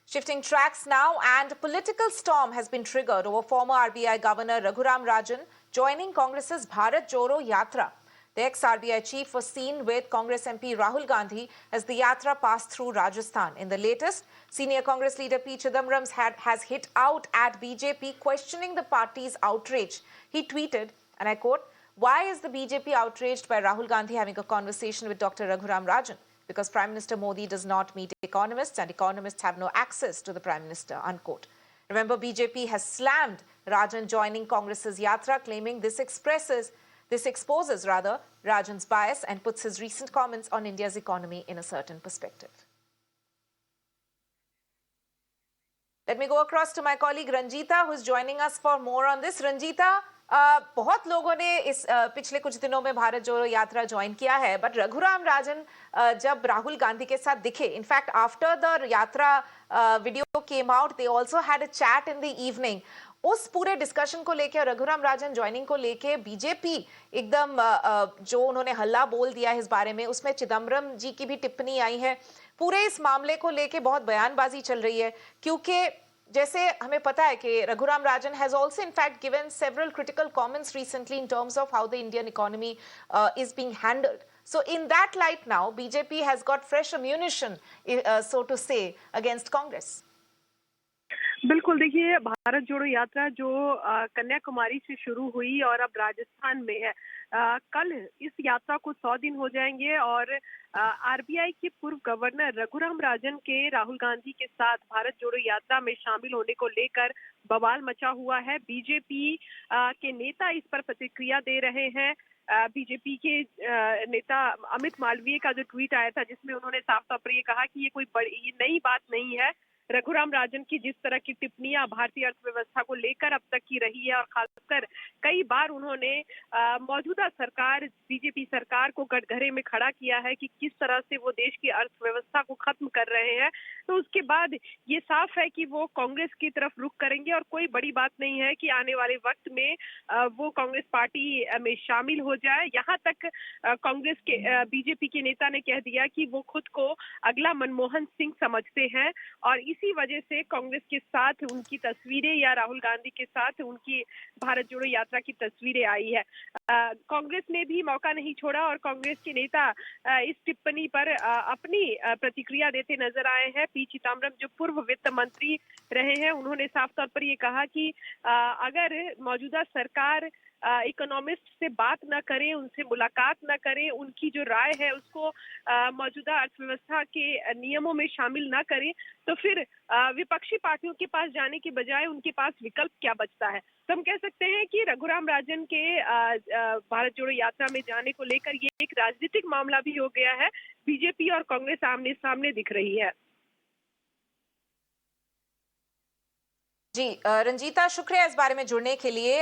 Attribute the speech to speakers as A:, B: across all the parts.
A: Shifting tracks now, and a political storm has been triggered over former RBI Governor Raghuram Rajan joining Congress's Bharat Joro Yatra. The ex-RBI chief was seen with Congress MP Rahul Gandhi as the Yatra passed through Rajasthan. In the latest, senior Congress leader P. Chidambaram has hit out at BJP, questioning the party's outrage. He tweeted, and I quote, "Why is the BJP outraged by Rahul Gandhi having a conversation with Dr. Raghuram Rajan? Because Prime Minister Modi does not meet economists and economists have no access to the Prime Minister," unquote. Remember, BJP has slammed Rajan joining Congress's Yatra, claiming this exposes Rajan's bias and puts his recent comments on India's economy in a certain perspective. Let me go across to my colleague Ranjita, who is joining us for more on this. Ranjita, बहुत लोगों ने इस पिछले कुछ दिनों में भारत जोड़ो यात्रा ज्वाइन किया है, बट रघुराम राजन जब राहुल गांधी के साथ दिखे, इनफैक्ट आफ्टर द यात्रा video came out, they also had a chat in the evening. उस पूरे डिस्कशन को लेके, रघुराम राजन ज्वाइनिंग को लेके बीजेपी एकदम जो उन्होंने हल्ला बोल दिया है इस बारे में, उसमें चिदम्बरम जी की भी टिप्पणी आई है. पूरे इस मामले को लेके बहुत बयानबाजी चल रही है, क्योंकि जैसे हमें पता है कि Raghuram Rajan has also in fact given several critical comments recently in terms of how the Indian economy is being handled. So in that light now, BJP has got fresh ammunition, so to say, against Congress.
B: बिल्कुल, देखिए, भारत जोड़ो यात्रा जो कन्याकुमारी से शुरू हुई और अब राजस्थान में है. कल इस यात्रा को 100 दिन हो जाएंगे और आरबीआई के पूर्व गवर्नर रघुराम राजन के राहुल गांधी के साथ भारत जोड़ो यात्रा में शामिल होने को लेकर बवाल मचा हुआ है. बीजेपी के नेता इस पर प्रतिक्रिया दे रहे हैं. बीजेपी के नेता अमित मालवीय का जो ट्वीट आया था, जिसमें उन्होंने साफ तौर पर ये कहा कि ये कोई बड़ी नई बात नहीं है. रघुराम राजन की जिस तरह की टिप्पणियां भारतीय अर्थव्यवस्था को लेकर अब तक की रही है, और खासकर कई बार उन्होंने मौजूदा सरकार, बीजेपी सरकार को कटघरे में खड़ा किया है कि किस तरह से वो देश की अर्थव्यवस्था को खत्म कर रहे हैं, तो उसके बाद ये साफ है कि वो कांग्रेस की तरफ रुख करेंगे. और कोई बड़ी बात नहीं है कि आने वाले वक्त में वो कांग्रेस पार्टी में शामिल हो जाए. यहाँ तक कांग्रेस के बीजेपी के नेता ने कह दिया कि वो खुद को अगला मनमोहन सिंह समझते हैं, और इसी वजह से कांग्रेस के साथ उनकी तस्वीरें या राहुल गांधी के साथ उनकी भारत जोड़ो यात्रा की तस्वीरें आई है. कांग्रेस ने भी मौका नहीं छोड़ा और कांग्रेस के नेता इस टिप्पणी पर अपनी प्रतिक्रिया देते नजर आए हैं. पी चिदम्बरम जो पूर्व वित्त मंत्री रहे हैं, उन्होंने साफ तौर पर ये कहा कि अगर मौजूदा सरकार इकोनॉमिस्ट से बात न करें, उनसे मुलाकात न करें, उनकी जो राय है उसको मौजूदा अर्थव्यवस्था के नियमों में शामिल न करें, तो फिर विपक्षी पार्टियों के पास जाने के बजाय उनके पास विकल्प क्या बचता है. तो हम कह सकते हैं कि रघुराम राजन के भारत जोड़ो यात्रा में जाने को लेकर ये एक राजनीतिक मामला भी हो गया है. बीजेपी और कांग्रेस आमने सामने दिख रही है.
A: जी रंजीता, शुक्रिया इस बारे में जुड़ने के लिए.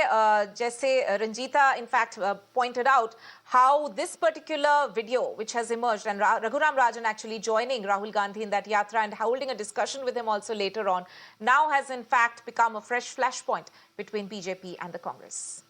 A: जैसे Ranjita in fact pointed out how this particular video which has emerged, and Raghuram Rajan actually joining Rahul Gandhi in that yatra and holding a discussion with him also later on, now has in fact become a fresh flashpoint between BJP and the Congress.